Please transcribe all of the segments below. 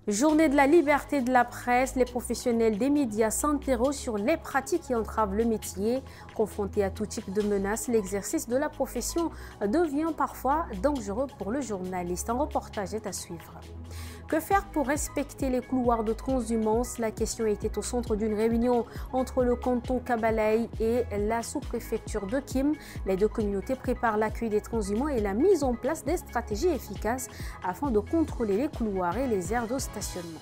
Journée de la liberté de la presse, les professionnels des médias s'interrogent sur les pratiques qui entravent le métier. Confrontés à tout type de menaces, l'exercice de la profession devient parfois dangereux pour le journaliste. Un reportage est à suivre. Que faire pour respecter les couloirs de transhumance? La question était au centre d'une réunion entre le canton Kabalaï et la sous-préfecture de Kim. Les deux communautés préparent l'accueil des transhumants et la mise en place des stratégies efficaces afin de contrôler les couloirs et les aires de stationnement.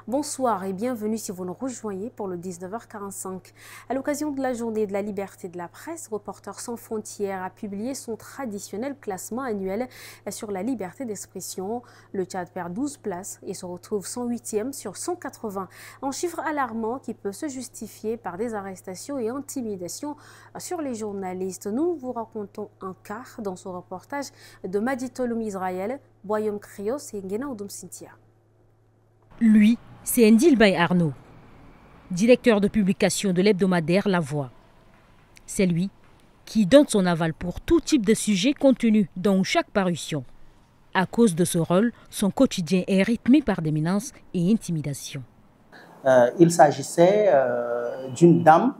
Bonsoir et bienvenue si vous nous rejoignez pour le 19h45. À l'occasion de la journée de la liberté de la presse, Reporters sans frontières a publié son traditionnel classement annuel sur la liberté d'expression. Le Tchad perd 12 places et se retrouve 108e sur 180. Un chiffre alarmant qui peut se justifier par des arrestations et intimidations sur les journalistes. Nous vous racontons un cas dans ce reportage de Madi Toloum Israël, Boyom Krios et Ngena Oudoum Cynthia. Lui, c'est Ndilbaï Arnaud, directeur de publication de l'hebdomadaire La Voix. C'est lui qui donne son aval pour tout type de sujet contenu dans chaque parution. À cause de ce rôle, son quotidien est rythmé par des menaces et intimidations. Il s'agissait d'une dame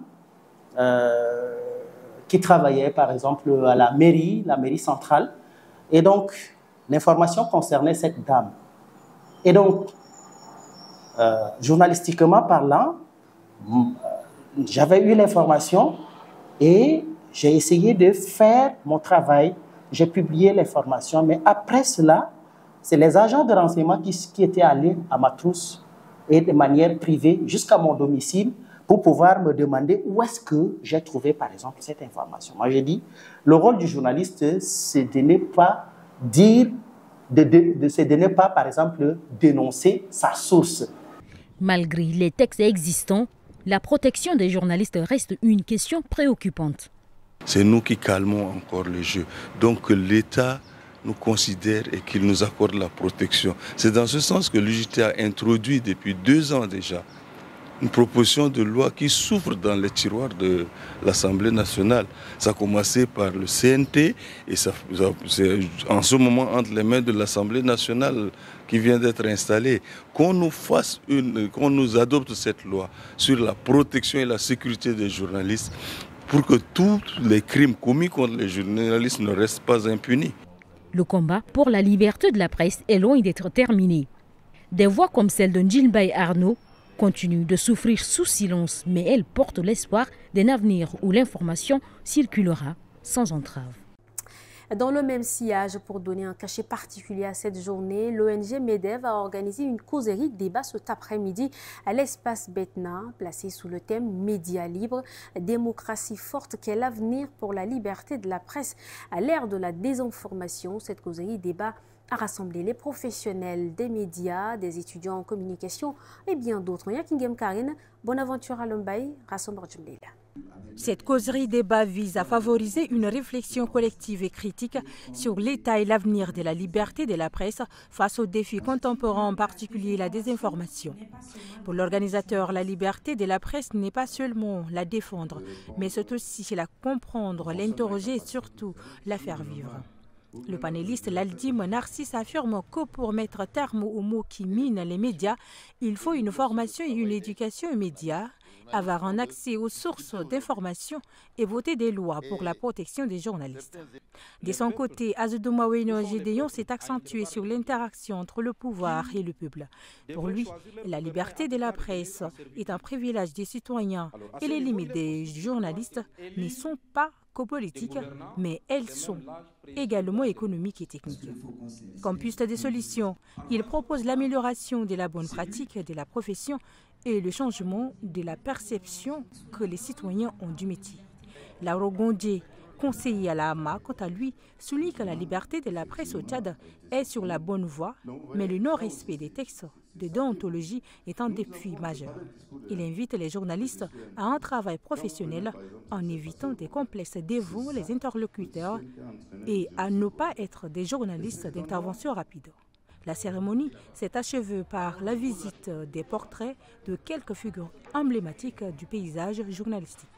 qui travaillait par exemple à la mairie centrale. Et donc, l'information concernait cette dame. Et donc, journalistiquement parlant, j'avais eu l'information et j'ai essayé de faire mon travail. J'ai publié l'information, mais après cela, c'est les agents de renseignement qui étaient allés à ma trousse et de manière privée jusqu'à mon domicile pour pouvoir me demander où est-ce que j'ai trouvé, par exemple, cette information. Moi, j'ai dit, le rôle du journaliste, c'est de ne pas dire, de ne pas, par exemple, dénoncer sa source. Malgré les textes existants, la protection des journalistes reste une question préoccupante. C'est nous qui calmons encore le jeu. Donc l'État nous considère et qu'il nous accorde la protection. C'est dans ce sens que l'UJT a introduit depuis 2 ans déjà une proposition de loi qui souffre dans les tiroirs de l'Assemblée nationale. Ça a commencé par le CNT et c'est en ce moment entre les mains de l'Assemblée nationale qui vient d'être installée. Qu'on nous adopte cette loi sur la protection et la sécurité des journalistes pour que tous les crimes commis contre les journalistes ne restent pas impunis. Le combat pour la liberté de la presse est loin d'être terminé. Des voix comme celle de Ndilbaï Arnaud continuent de souffrir sous silence, mais elles portent l'espoir d'un avenir où l'information circulera sans entrave. Dans le même sillage, pour donner un cachet particulier à cette journée, l'ONG MEDEV a organisé une causerie débat cet après-midi à l'espace Betna, placé sous le thème Médias libres, démocratie forte, quel avenir pour la liberté de la presse à l'ère de la désinformation. Cette causerie débat a rassemblé les professionnels des médias, des étudiants en communication et bien d'autres. Yakingem Karine, Bonaventure Alombaï, rassemble Rajumleila. Cette causerie débat vise à favoriser une réflexion collective et critique sur l'état et l'avenir de la liberté de la presse face aux défis contemporains, en particulier la désinformation. Pour l'organisateur, la liberté de la presse n'est pas seulement la défendre, mais c'est aussi la comprendre, l'interroger et surtout la faire vivre. Le panéliste Laldim Narcisse affirme que pour mettre terme aux mots qui minent les médias, il faut une formation et une éducation aux médias, avoir un accès aux sources d'information et voter des lois pour la protection des journalistes. De son côté, Azudouma Weno Gédéon s'est accentué sur l'interaction entre le pouvoir et le peuple. Pour lui, la liberté de la presse est un privilège des citoyens et les limites des journalistes ne sont pas politiques, mais elles sont également économiques et techniques. Comme piste de solutions, il propose l'amélioration de la bonne pratique de la profession et le changement de la perception que les citoyens ont du métier. Lauro Gondé, conseiller à la AMA, quant à lui, souligne que la liberté de la presse au Tchad est sur la bonne voie, mais le non-respect des textes de déontologie est un défi majeur. Il invite les journalistes à un travail professionnel en évitant des complexes devant les interlocuteurs et à ne pas être des journalistes d'intervention rapide. La cérémonie s'est achevée par la visite des portraits de quelques figures emblématiques du paysage journalistique.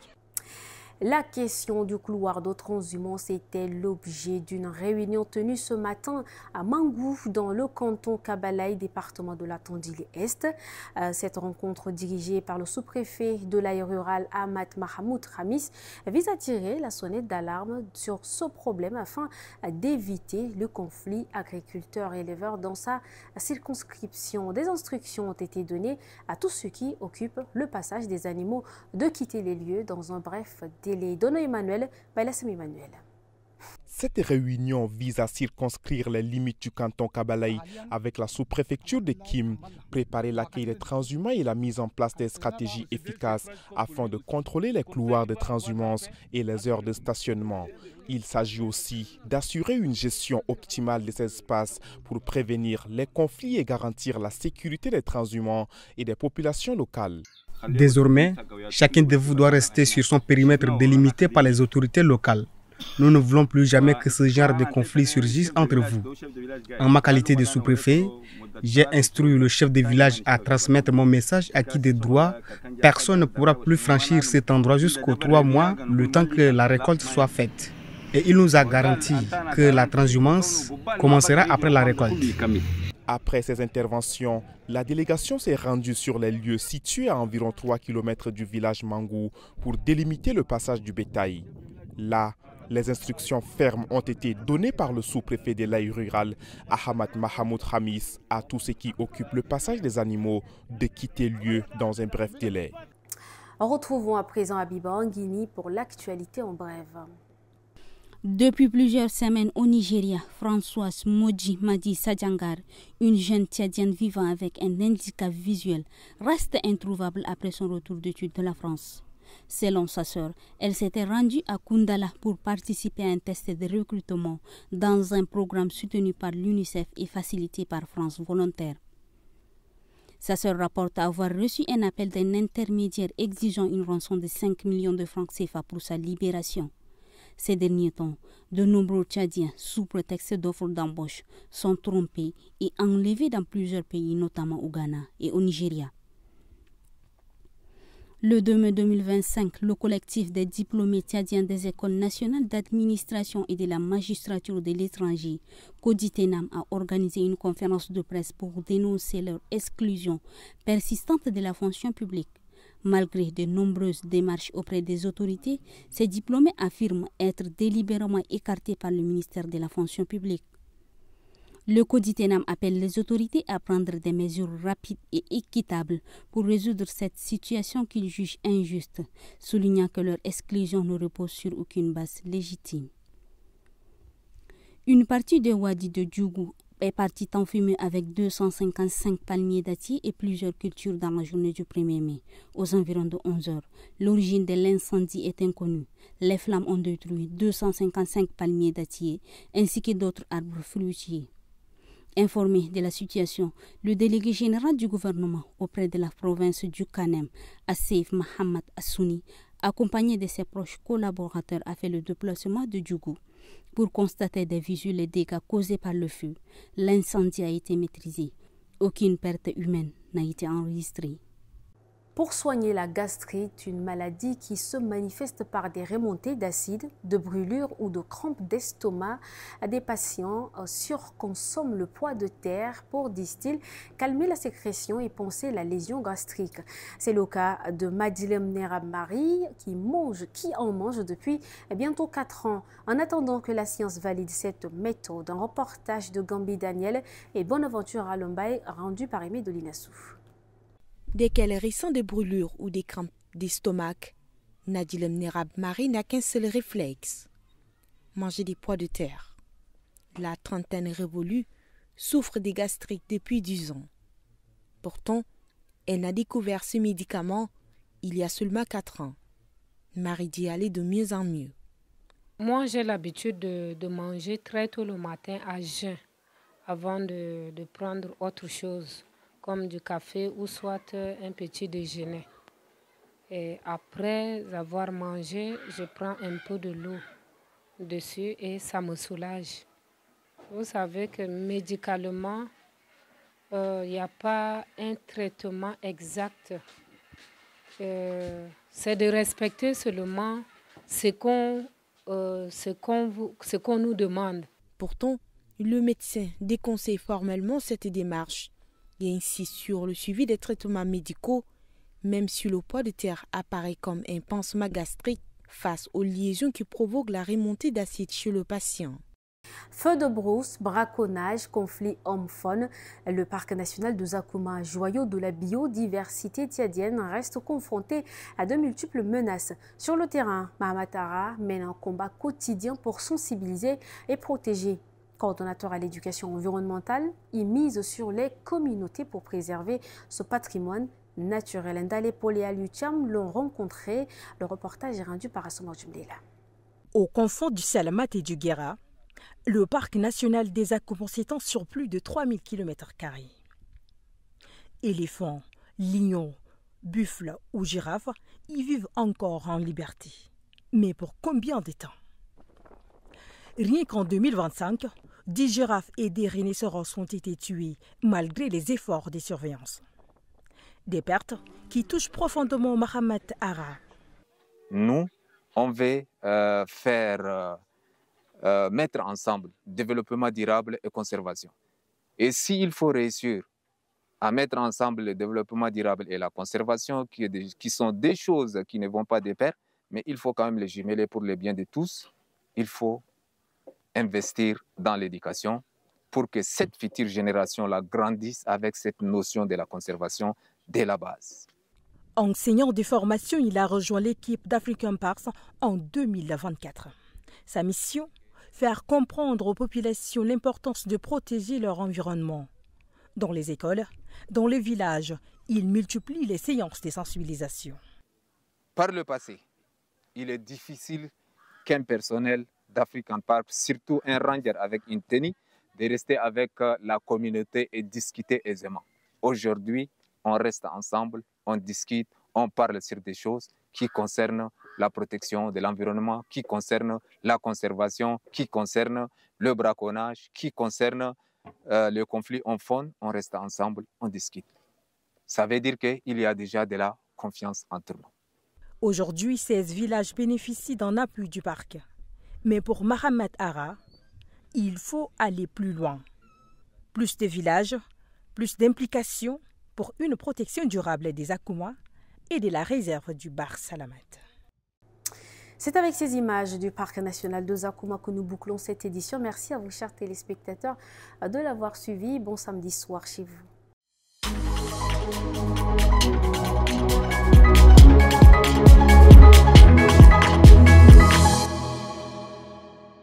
La question du couloir de transhumance était l'objet d'une réunion tenue ce matin à Mangou, dans le canton Kabalaï, département de la Tondili-Est. Cette rencontre dirigée par le sous-préfet de l'aire rurale Ahmad Mahamoud Khamis vise à tirer la sonnette d'alarme sur ce problème afin d'éviter le conflit agriculteur-éleveur dans sa circonscription. Des instructions ont été données à tous ceux qui occupent le passage des animaux de quitter les lieux dans un bref délai. Dono Emmanuel, Bailassem Emmanuel. Cette réunion vise à circonscrire les limites du canton Kabalaï avec la sous-préfecture de Kim, préparer l'accueil des transhumants et la mise en place des stratégies efficaces afin de contrôler les couloirs de transhumance et les heures de stationnement. Il s'agit aussi d'assurer une gestion optimale de ces espaces pour prévenir les conflits et garantir la sécurité des transhumants et des populations locales. Désormais, chacun de vous doit rester sur son périmètre délimité par les autorités locales. Nous ne voulons plus jamais que ce genre de conflit surgisse entre vous. En ma qualité de sous-préfet, j'ai instruit le chef de village à transmettre mon message à qui de droit. Personne ne pourra plus franchir cet endroit jusqu'aux 3 mois, le temps que la récolte soit faite. Et il nous a garanti que la transhumance commencera après la récolte. Après ces interventions, la délégation s'est rendue sur les lieux situés à environ 3 km du village Mangou pour délimiter le passage du bétail. Là, les instructions fermes ont été données par le sous-préfet de l'aire rurale, Ahmad Mahamoud Khamis, à tous ceux qui occupent le passage des animaux de quitter le lieu dans un bref délai. Retrouvons à présent Abiba en Guinée pour l'actualité en bref. Depuis plusieurs semaines au Nigeria, Françoise Moji Madi Sadjangar, une jeune Tchadienne vivant avec un handicap visuel, reste introuvable après son retour d'études de la France. Selon sa sœur, elle s'était rendue à Kundala pour participer à un test de recrutement dans un programme soutenu par l'UNICEF et facilité par France Volontaire. Sa sœur rapporte avoir reçu un appel d'un intermédiaire exigeant une rançon de 5 millions de francs CFA pour sa libération. Ces derniers temps, de nombreux Tchadiens, sous prétexte d'offres d'embauche, sont trompés et enlevés dans plusieurs pays, notamment au Ghana et au Nigeria. Le 2 mai 2025, le collectif des diplômés tchadiens des écoles nationales d'administration et de la magistrature de l'étranger, Coditenam, a organisé une conférence de presse pour dénoncer leur exclusion persistante de la fonction publique. Malgré de nombreuses démarches auprès des autorités, ces diplômés affirment être délibérément écartés par le ministère de la fonction publique. Le Coditenam appelle les autorités à prendre des mesures rapides et équitables pour résoudre cette situation qu'ils jugent injuste, soulignant que leur exclusion ne repose sur aucune base légitime. Une partie de Wadi de Djougou est partie en fumée avec 255 palmiers dattiers et plusieurs cultures dans la journée du 1er mai, aux environs de 11 heures. L'origine de l'incendie est inconnue. Les flammes ont détruit 255 palmiers dattiers ainsi que d'autres arbres fruitiers. Informé de la situation, le délégué général du gouvernement auprès de la province du Kanem, Asseif Mohamed Assouni, accompagné de ses proches collaborateurs, a fait le déplacement de Djougou pour constater des visuels les dégâts causés par le feu. L'incendie a été maîtrisé. Aucune perte humaine n'a été enregistrée. Pour soigner la gastrite, une maladie qui se manifeste par des remontées d'acide, de brûlures ou de crampes d'estomac, des patients surconsomment le pois de terre pour, disent-ils, calmer la sécrétion et poncer la lésion gastrique. C'est le cas de Madilem Nerab Marie qui en mange depuis bientôt 4 ans. En attendant que la science valide cette méthode, un reportage de Gambi Daniel et Bonaventure Alombaye rendu par Aimé Dolinassou. Dès qu'elle ressent des brûlures ou des crampes d'estomac, Nadilem Nerab Marie n'a qu'un seul réflexe, manger des pois de terre. La trentaine révolue souffre des gastriques depuis 10 ans. Pourtant, elle n'a découvert ce médicament il y a seulement 4 ans. Marie dit aller de mieux en mieux. Moi, j'ai l'habitude de manger très tôt le matin à jeun, avant de prendre autre chose, comme du café ou soit un petit déjeuner. Et après avoir mangé, je prends un peu de l'eau dessus et ça me soulage. Vous savez que médicalement, il n'y a pas un traitement exact. C'est de respecter seulement ce qu'on nous demande. Pourtant, le médecin déconseille formellement cette démarche et insiste sur le suivi des traitements médicaux, même si le poids de terre apparaît comme un pansement gastrique face aux liaisons qui provoquent la remontée d'acide chez le patient. Feux de brousse, braconnage, conflit homme-faune, le parc national de Zakouma, joyau de la biodiversité tchadienne, reste confronté à de multiples menaces. Sur le terrain, Mahamatara mène un combat quotidien pour sensibiliser et protéger. Coordonnateur à l'éducation environnementale, il mise sur les communautés pour préserver ce patrimoine naturel. Ndale Polé et Lucham l'ont rencontré. Le reportage est rendu par Assoma Djumdela. Au confort du Salamat et du Guéra, le parc national des Zakouma s'étend sur plus de 3000 km². Éléphants, lions, buffles ou girafes y vivent encore en liberté. Mais pour combien de temps? Rien qu'en 2025, 10 girafes et des rhinocéros ont été tués malgré les efforts de surveillance. Des pertes qui touchent profondément Mahamat Ara. Nous, on veut mettre ensemble développement durable et conservation. Et s'il faut réussir à mettre ensemble le développement durable et la conservation, qui sont des choses qui ne vont pas de pair, mais il faut quand même les jumeler pour le bien de tous. Il faut investir dans l'éducation pour que cette future génération-là grandisse avec cette notion de la conservation dès la base. Enseignant de formation, il a rejoint l'équipe d'African Parks en 2024. Sa mission, faire comprendre aux populations l'importance de protéger leur environnement. Dans les écoles, dans les villages, il multiplie les séances de sensibilisation. Par le passé, il est difficile qu'un personnel d'African Park, surtout un ranger avec une tenue, de rester avec la communauté et discuter aisément. Aujourd'hui, on reste ensemble, on discute, on parle sur des choses qui concernent la protection de l'environnement, qui concernent la conservation, qui concernent le braconnage, qui concernent le conflit homme-faune. On reste ensemble, on discute. Ça veut dire qu'il y a déjà de la confiance entre nous. Aujourd'hui, 16 villages bénéficient d'un appui du parc. Mais pour Mahamat Ara, il faut aller plus loin. Plus de villages, plus d'implications pour une protection durable des Zakouma et de la réserve du Bar Salamat. C'est avec ces images du parc national de Zakouma que nous bouclons cette édition. Merci à vous, chers téléspectateurs, de l'avoir suivi. Bon samedi soir chez vous.